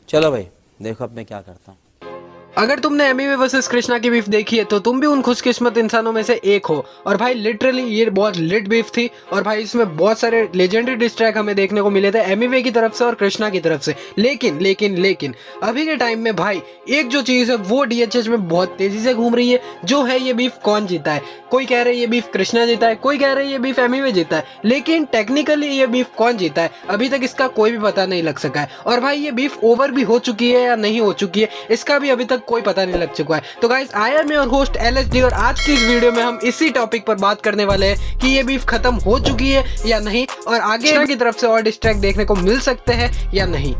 चलो भाई, देखो अब मैं क्या करता हूँ। अगर तुमने एमिवे वर्सेस कृष्णा की बीफ देखी है तो तुम भी उन खुशकिस्मत इंसानों में से एक हो। और भाई लिटरली ये बहुत लिट बीफ थी और भाई इसमें बहुत सारे लेजेंडरी डिस ट्रैक हमें देखने को मिले थे एमिवे की तरफ से और कृष्णा की तरफ से। लेकिन लेकिन लेकिन अभी के टाइम में भाई एक जो चीज है वो डीएचएच में बहुत तेजी से घूम रही है, जो है ये बीफ कौन जीता है। कोई कह रहे हैं ये बीफ कृष्णा जीता है, कोई कह रहे हैं ये बीफ एमिवे जीता है, लेकिन टेक्निकली ये बीफ कौन जीता है अभी तक इसका कोई भी पता नहीं लग सका है। और भाई ये बीफ ओवर भी हो चुकी है या नहीं हो चुकी है इसका भी अभी तक कोई पता नहीं लग चुका है। तो guys I am your host LSD और आज की इस वीडियो में हम इसी टॉपिक पर बात करने वाले हैं कि ये बीफ खत्म हो चुकी है या नहीं और आगे की तरफ से और डिस्ट्रैक्ट देखने को मिल सकते हैं या नहीं।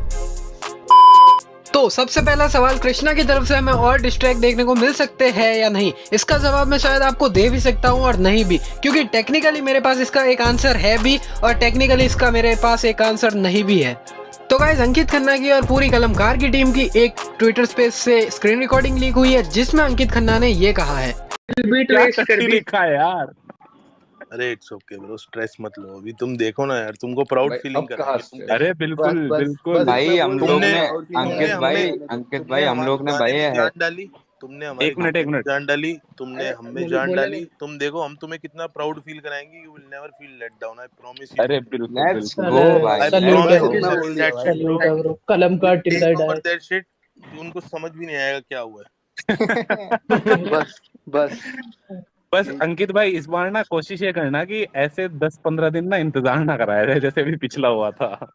तो सबसे पहला सवाल, कृष्णा की तरफ से हमें और डिस्ट्रैक्ट देखने को मिल सकते हैं या नहीं। इसका जवाब मैं शायद आपको दे भी सकता हूं और नहीं भी, क्योंकि टेक्निकली मेरे पास इसका एक आंसर है भी और टेक्निकली इसका मेरे पास एक आंसर नहीं भी है। तो गाइस अंकित खन्ना की और पूरी कलमकार की टीम की एक ट्विटर स्पेस से स्क्रीन रिकॉर्डिंग लीक हुई है जिसमें अंकित खन्ना ने ये कहा है। लिखा है यार। अरे इट्स ओके ब्रो, स्ट्रेस मत लो। अभी तुम देखो ना यार, तुमको प्राउड फीलिंग कराएंगे। अरे बिल्कुल बिल्कुल भाई हम लोग ने तुमने अंकित भाई हम लोग ने भाई जान डाली, तुमने हमारी एक मिनट जान डाली, तुमने हमें जान डाली। तुम देखो हम तुम्हें कितना प्राउड फील कराएंगे। You will never feel let down, I promise you. अरे बिल्कुल लेट्स बिल्कुल गो भाई। कलमकार till the over that shit. उनको समझ भी नहीं आएगा क्या हुआ है। बस बस बस अंकित भाई इस बार ना कोशिश ये करना कि ऐसे 10-15 दिन ना इंतजार ना कराया जाए जैसे भी पिछला हुआ था।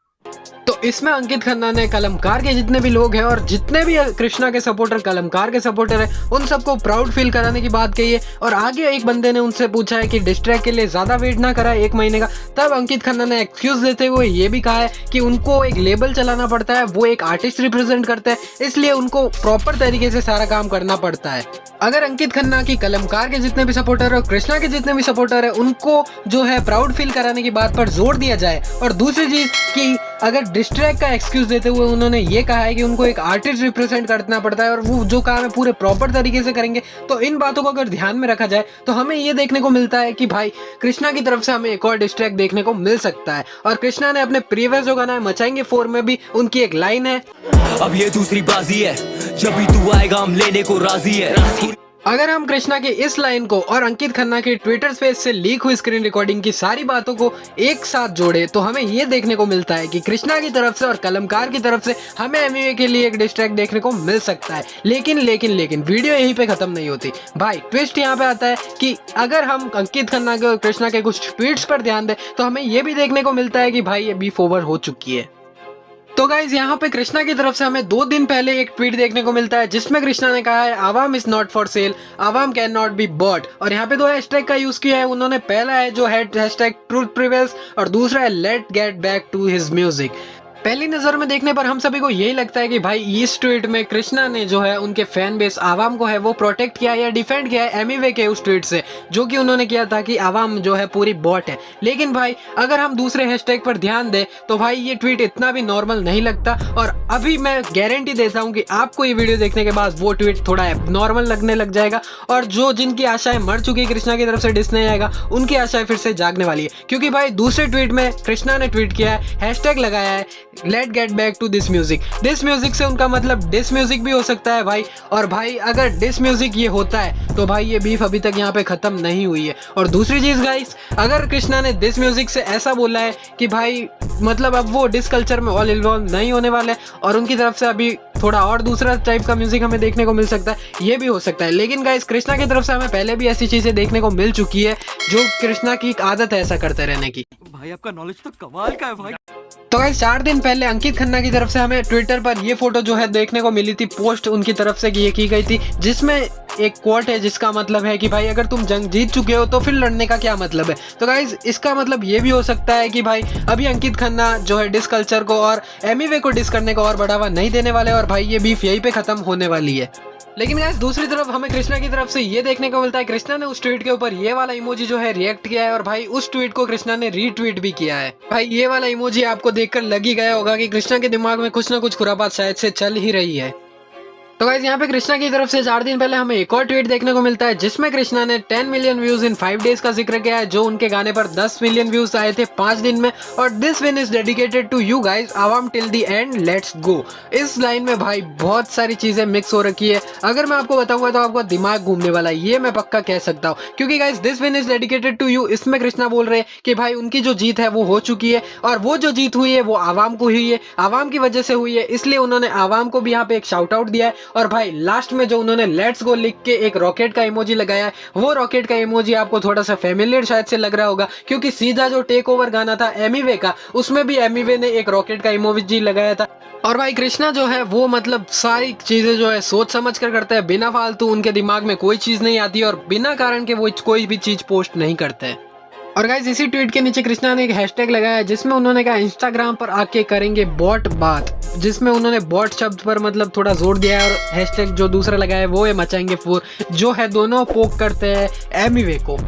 तो इसमें अंकित खन्ना ने कलमकार के जितने भी लोग हैं और जितने भी कृष्णा के सपोर्टर कलमकार के सपोर्टर हैं उन सबको प्राउड फील कराने की बात कही है। और आगे एक बंदे ने उनसे पूछा है कि डिस्ट्रैक के लिए ज्यादा वेट ना करा 1 महीने का, तब अंकित खन्ना ने एक्सक्यूज देते हुए ये भी कहा है कि उनको एक लेबल चलाना पड़ता है, वो एक आर्टिस्ट रिप्रेजेंट करते हैं, इसलिए उनको प्रॉपर तरीके से सारा काम करना पड़ता है। अगर अंकित खन्ना की कलमकार के जितने भी सपोर्टर है और कृष्णा के जितने भी सपोर्टर है उनको जो है प्राउड फील कराने की बात पर जोर दिया जाए, और दूसरी चीज कि अगर डिस्ट्रैक्ट का एक्सक्यूज देते हुए उन्होंने ये कहा है कि उनको एक आर्टिस्ट रिप्रेजेंट करना पड़ता है और वो जो काम है पूरे प्रॉपर तरीके से करेंगे, तो इन बातों को अगर ध्यान में रखा जाए तो हमें ये देखने को मिलता है कि भाई कृष्णा की तरफ से हमें एक और डिस्ट्रैक्ट देखने को मिल सकता है। और कृष्णा ने अपने प्रीवियस जो गाना है मचाएंगे 4 में भी उनकी एक लाइन है, अब ये दूसरी बाजी है, जब भी तू आएगा हम लेने को राजी है। अगर हम कृष्णा के इस लाइन को और अंकित खन्ना के ट्विटर स्पेस से लीक हुई स्क्रीन रिकॉर्डिंग की सारी बातों को एक साथ जोड़े तो हमें ये देखने को मिलता है कि कृष्णा की तरफ से और कलमकार की तरफ से हमें एमवीए के लिए एक डिस्ट्रैक्ट देखने को मिल सकता है। लेकिन लेकिन लेकिन वीडियो यहीं पे खत्म नहीं होती भाई। ट्विस्ट यहाँ पे आता है कि अगर हम अंकित खन्ना के और कृष्णा के कुछ ट्वीट्स पर ध्यान दें तो हमें ये भी देखने को मिलता है कि भाई ये बीफ ओवर हो चुकी है। तो गाइज यहाँ पे कृष्णा की तरफ से हमें 2 दिन पहले एक ट्वीट देखने को मिलता है जिसमें कृष्णा ने कहा है आवाम is not for sale, Awam can not be bought. और यहाँ पे 2 हैशटैग का यूज किया है उन्होंने। पहला है जो है हैशटैग ट्रूथ प्रिवेल्स और दूसरा है let get back to his music. पहली नजर में देखने पर हम सभी को यही लगता है कि भाई इस ट्वीट में कृष्णा ने जो है उनके फैन बेस आवाम को है वो प्रोटेक्ट किया या डिफेंड किया है एमिवे के उस ट्वीट से जो कि उन्होंने किया था कि आवाम जो है पूरी बॉट है। लेकिन भाई अगर हम दूसरे हैशटैग पर ध्यान दें तो भाई ये ट्वीट इतना भी नॉर्मल नहीं लगता। और अभी मैं गारंटी देता हूँ कि आपको ये वीडियो देखने के बाद वो ट्वीट थोड़ा नॉर्मल लगने लग जाएगा और जो जिनकी आशाएं मर चुकी है कृष्णा की तरफ से डिस नहीं आएगा उनकी आशाएं फिर से जागने वाली है। क्योंकि भाई दूसरे ट्वीट में कृष्णा ने ट्वीट किया है, हैशटैग लगाया है let get back to this music. This music से उनका मतलब डिस म्यूजिक भी हो सकता है भाई। और भाई अगर डिस म्यूजिक ये होता है तो भाई ये बीफ अभी तक यहाँ पे खत्म नहीं हुई है। और दूसरी चीज गाइस, अगर कृष्णा ने दिस म्यूजिक से ऐसा बोला है कि भाई मतलब अब वो डिस कल्चर में ऑल इन्वॉल्व नहीं होने वाले और उनकी तरफ से अभी थोड़ा और दूसरा टाइप का म्यूजिक हमें देखने को मिल सकता है, ये भी हो सकता है। लेकिन गाइस कृष्णा की तरफ से हमें पहले भी ऐसी चीजें देखने को मिल चुकी है जो कृष्णा की एक आदत है ऐसा करते रहने की। भाई आपका नॉलेज तो कमाल का है भाई। तो गाइस 4 दिन पहले अंकित खन्ना की तरफ से हमें ट्विटर पर ये फोटो जो है देखने को मिली थी, पोस्ट उनकी तरफ से ये की गई थी जिसमें एक कोट है जिसका मतलब है कि भाई अगर तुम जंग जीत चुके हो तो फिर लड़ने का क्या मतलब है। तो गाइस इसका मतलब ये भी हो सकता है कि भाई अभी अंकित खन्ना जो है डिस कल्चर को और एमिवे को डिस करने को और बढ़ावा नहीं देने वाले और भाई ये बीफ यहीं पे खत्म होने वाली है। लेकिन गाइस दूसरी तरफ हमें कृष्णा की तरफ से ये देखने को मिलता है, कृष्णा ने उस ट्वीट के ऊपर ये वाला इमोजी जो है रिएक्ट किया है और भाई उस ट्वीट को कृष्णा ने रीट्वीट भी किया है। भाई ये वाला इमोजी आपको देखकर लग ही गया होगा कि कृष्णा के दिमाग में कुछ ना कुछ खुरापात शायद से चल ही रही है। तो गाइस यहाँ पे कृष्णा की तरफ से 4 दिन पहले हमें एक और ट्वीट देखने को मिलता है जिसमें कृष्णा ने 10 मिलियन व्यूज इन 5 डेज का जिक्र किया है, जो उनके गाने पर 10 मिलियन व्यूज आए थे 5 दिन में। और this win is dedicated to you guys, आवाम till the end, let's go. इस लाइन में भाई बहुत सारी चीजें मिक्स हो रखी है, अगर मैं आपको बताऊंगा तो आपका दिमाग घूमने वाला है, ये मैं पक्का कह सकता हूँ। क्योंकि guys this win is dedicated to you, इसमें कृष्णा बोल रहे हैं कि भाई उनकी जो जीत है वो हो चुकी है, और वो जो जीत हुई है वो आवाम को हुई है, आवाम की वजह से हुई है, इसलिए उन्होंने आवाम को भी यहाँ पे एक शाउट आउट दिया है। और भाई लास्ट में जो उन्होंने लेट्स गो लिख के एक रॉकेट का इमोजी लगाया है, वो रॉकेट का इमोजी आपको थोड़ा सा फेमिलियर शायद से लग रहा होगा, क्योंकि सीधा जो टेक ओवर गाना था एमिवे का, उसमें भी एमिवे ने एक रॉकेट का इमोजी लगाया था। और भाई कृष्णा जो है वो मतलब सारी चीजें जो है सोच समझ कर करते हैं, बिना फालतू उनके दिमाग में कोई चीज नहीं आती और बिना कारण के वो कोई भी चीज पोस्ट नहीं करते हैं। और गाइज इसी ट्वीट के नीचे कृष्णा ने एक हैशटैग लगाया है जिसमें उन्होंने कहा इंस्टाग्राम पर आके करेंगे बॉट बात, जिसमें उन्होंने बॉट शब्द पर मतलब थोड़ा जोर दिया है। और हैशटैग जो दूसरा लगाया है वो है मचाएंगे फोर, जो है दोनों पोक करते हैं एमिवे को।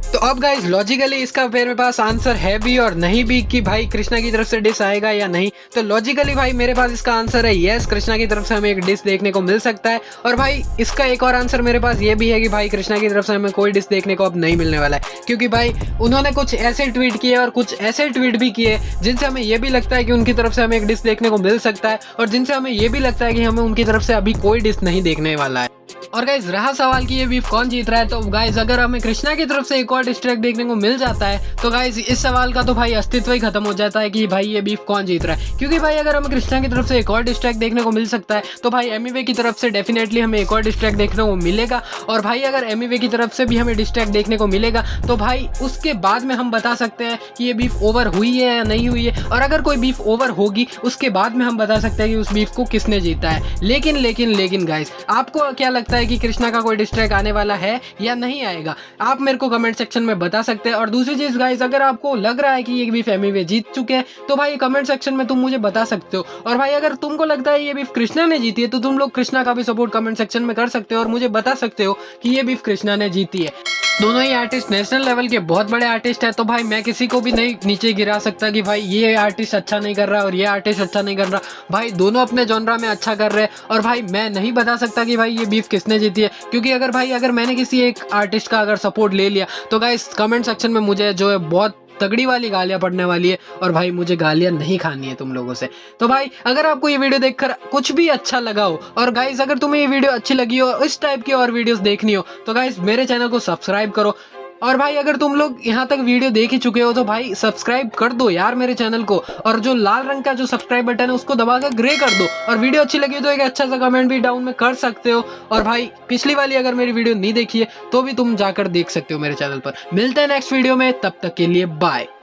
तो अब गाइज लॉजिकली इसका मेरे पास आंसर है भी और नहीं भी कि भाई कृष्णा की तरफ से डिस आएगा या नहीं। तो लॉजिकली भाई मेरे पास इसका आंसर है यस, कृष्णा की तरफ से हमें एक डिस देखने को मिल सकता है। और भाई इसका एक और आंसर मेरे पास ये भी है कि भाई कृष्णा की तरफ से हमें कोई डिस देखने को अब नहीं मिलने वाला है, क्योंकि भाई उन्होंने कुछ ऐसे ट्वीट किए और कुछ ऐसे ट्वीट भी किए जिनसे हमें ये भी लगता है कि उनकी तरफ से हमें एक डिस देखने को मिल सकता है, और जिनसे हमें ये भी लगता है कि हमें उनकी तरफ से अभी कोई डिस नहीं देखने वाला है। और गाइज रहा सवाल कि ये बीफ कौन जीत रहा है, तो गाइज अगर हमें कृष्णा की तरफ से एक और डिस ट्रैक देखने को मिल जाता है तो गाइज इस सवाल का तो भाई अस्तित्व ही खत्म हो जाता है कि भाई ये बीफ कौन जीत रहा है। क्योंकि भाई अगर हमें कृष्णा की तरफ से एक और डिस ट्रैक देखने को मिल सकता है तो भाई एमिवे की तरफ से डेफिनेटली हमें एक और डिस ट्रैक देखने को मिलेगा। और भाई अगर एमिवे की तरफ से भी हमें डिस ट्रैक देखने को मिलेगा तो भाई उसके बाद में हम बता सकते हैं कि ये बीफ ओवर हुई है या नहीं हुई है। और अगर कोई बीफ ओवर होगी उसके बाद में हम बता सकते हैं कि उस बीफ को किसने जीता है। लेकिन गाइज आपको क्या लगता है कि कृष्णा का कोई डिस ट्रैक आने वाला है या नहीं आएगा? आप मेरे को कमेंट सेक्शन में बता सकते हैं। और दूसरी चीज गाइस, अगर आपको लग रहा है कि ये बीफ एमिवे जीत चुके हैं तो भाई कमेंट सेक्शन में तुम मुझे बता सकते हो। और भाई अगर तुमको लगता है ये बीफ कृष्णा ने जीती है तो तुम लोग कृष्णा का भी सपोर्ट कमेंट सेक्शन में कर सकते हो और मुझे बता सकते हो कि ये बीफ कृष्णा ने जीती है। दोनों ही आर्टिस्ट नेशनल लेवल के बहुत बड़े आर्टिस्ट है, तो भाई मैं किसी को भी नहीं नीचे गिरा सकता कि भाई ये आर्टिस्ट अच्छा नहीं कर रहा और ये आर्टिस्ट अच्छा नहीं कर रहा। भाई दोनों अपने जॉनरा में अच्छा कर रहे हैं और भाई मैं नहीं बता सकता कि भाई ये बीफ किसने जीती है। क्योंकि अगर मैंने किसी एक आर्टिस्ट का अगर सपोर्ट ले लिया तो गाइस कमेंट सेक्शन में मुझे जो है बहुत तगड़ी वाली गालियां पड़ने वाली है और भाई मुझे गालियां नहीं खानी है तुम लोगों से। तो भाई अगर आपको ये वीडियो देखकर कुछ भी अच्छा लगा हो और गाइस अगर तुम्हें ये वीडियो अच्छी लगी हो, इस टाइप की और वीडियोस देखनी हो तो गाइस मेरे चैनल को सब्सक्राइब करो। और भाई अगर तुम लोग यहाँ तक वीडियो देख ही चुके हो तो भाई सब्सक्राइब कर दो यार मेरे चैनल को, और जो लाल रंग का जो सब्सक्राइब बटन है उसको दबाकर ग्रे कर दो। और वीडियो अच्छी लगी तो एक अच्छा सा कमेंट भी डाउन में कर सकते हो। और भाई पिछली वाली अगर मेरी वीडियो नहीं देखी है तो भी तुम जाकर देख सकते हो मेरे चैनल पर। मिलते हैं नेक्स्ट वीडियो में, तब तक के लिए बाय।